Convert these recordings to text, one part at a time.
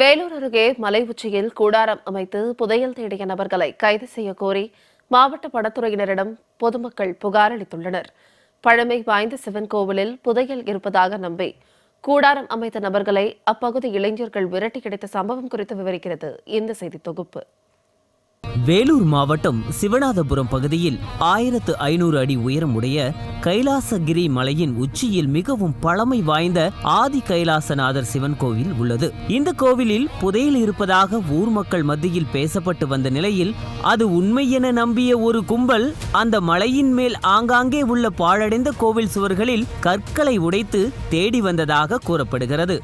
வேலூர் அருகே மலை உச்சியில் கூடாரம் அமைத்து புதையல் தேடிய நபர்களை கைது செய்ய கோரி மாவட்ட வனத்துறையினரிடம் பொதுமக்கள் புகார் அளித்துள்ளனர். பழமை வாய்ந்த சிவன் கோவிலில் புதையல் இருப்பதாக நம்பி கூடாரம் அமைத்த நபர்களை அப்பகுதி இளைஞர்கள் விரட்டி கிடைத்த சம்பவம் குறித்து விவரிக்கிறது இந்த செய்தி தொகுப்பு. வேலூர் மாவட்டம் சிவநாதபுரம் பகுதியில் 1500 அடி உயரமுடைய கைலாசகிரி மலையின் உச்சியில் மிகவும் பழமை வாய்ந்த ஆதி கைலாசநாதர் சிவன் கோவில் உள்ளது. இந்த கோவிலில் புதையல் இருப்பதாக ஊர் மக்கள் மத்தியில் பேசப்பட்டு வந்த நிலையில் அது உண்மை என நம்பிய ஒரு கும்பல் அந்த மலையின் மேல் ஆங்காங்கே உள்ள பாழடைந்த கோவில் சுவர்களில் கற்களை உடைத்து தேடி வந்ததாக கூறப்படுகிறது.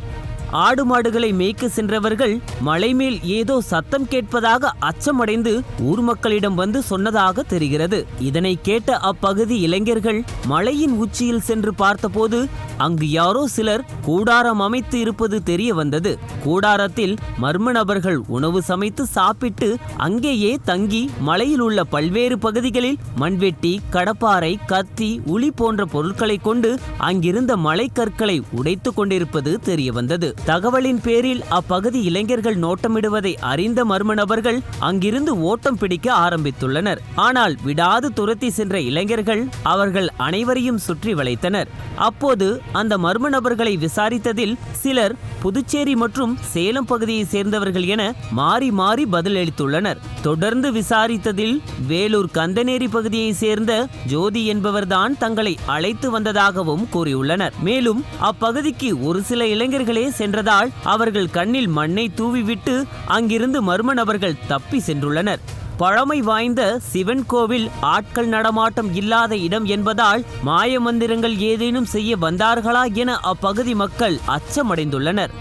ஆடு மாடுகளை மேய்க்க சென்றவர்கள் மலை மேல் ஏதோ சத்தம் கேட்பதாக அச்சமடைந்து ஊர் மக்களிடம் வந்து சொன்னதாக தெரிகிறது. இதனை கேட்ட அப்பகுதி இளைஞர்கள் மலையின் உச்சியில் சென்று பார்த்தபோது அங்கு யாரோ சிலர் கூடாரம் அமைத்து இருப்பது தெரிய வந்தது. கூடாரத்தில் மர்ம நபர்கள் உணவு சமைத்து சாப்பிட்டு அங்கேயே தங்கி மலையில் உள்ள பல்வேறு பகுதிகளில் மண்வெட்டி, கடப்பாறை, கத்தி, உளி போன்ற பொருட்களை கொண்டு அங்கிருந்த மலைக்கற்களை உடைத்து கொண்டிருப்பது தெரிய வந்தது. தகவலின் பேரில் அப்பகுதி இளைஞர்கள் நோட்டமிடுவதை அறிந்த மர்ம நபர்கள் அங்கிருந்து ஓட்டம் பிடிக்க ஆரம்பித்துள்ளனர். ஆனால் விடாது துரத்தி சென்ற இளைஞர்கள் அவர்கள் அனைவரையும் சுற்றி வளைத்தனர். அப்போது அந்த மர்ம நபர்களை விசாரித்ததில் சிலர் புதுச்சேரி மற்றும் சேலம் பகுதியை சேர்ந்தவர்கள் என மாறி மாறி பதிலளித்துள்ளனர். தொடர்ந்து விசாரித்ததில் வேலூர் கந்தநேரி பகுதியை சேர்ந்த ஜோதி என்பவர்தான் தங்களை அழைத்து வந்ததாகவும் கூறியுள்ளனர். மேலும் அப்பகுதிக்கு ஒரு சில இளைஞர்களே சென்றதால் அவர்கள் கண்ணில் மண்ணை தூவிவிட்டு அங்கிருந்து மர்ம நபர்கள் தப்பி சென்றுள்ளனர். பழமை வாய்ந்த சிவன் கோவில் ஆட்கள் நடமாட்டம் இல்லாத இடம் என்பதால் மாய மந்திரங்கள் ஏதேனும் செய்ய வந்தார்களா என அப்பகுதி மக்கள் அச்சமடைந்துள்ளனர்.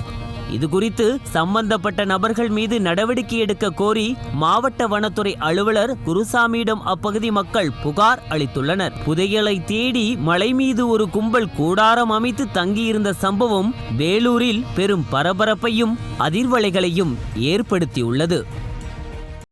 இதுகுறித்து சம்பந்தப்பட்ட நபர்கள் மீது நடவடிக்கை எடுக்க கோரி மாவட்ட வனத்துறை அலுவலர் குருசாமியிடம் அப்பகுதி மக்கள் புகார் அளித்துள்ளனர். புதையலை தேடி மலை மீது ஒரு கும்பல் கூடாரம் அமைத்து தங்கியிருந்த சம்பவம் வேலூரில் பெரும் பரபரப்பையும் அதிர்வலைகளையும் ஏற்படுத்தியுள்ளது.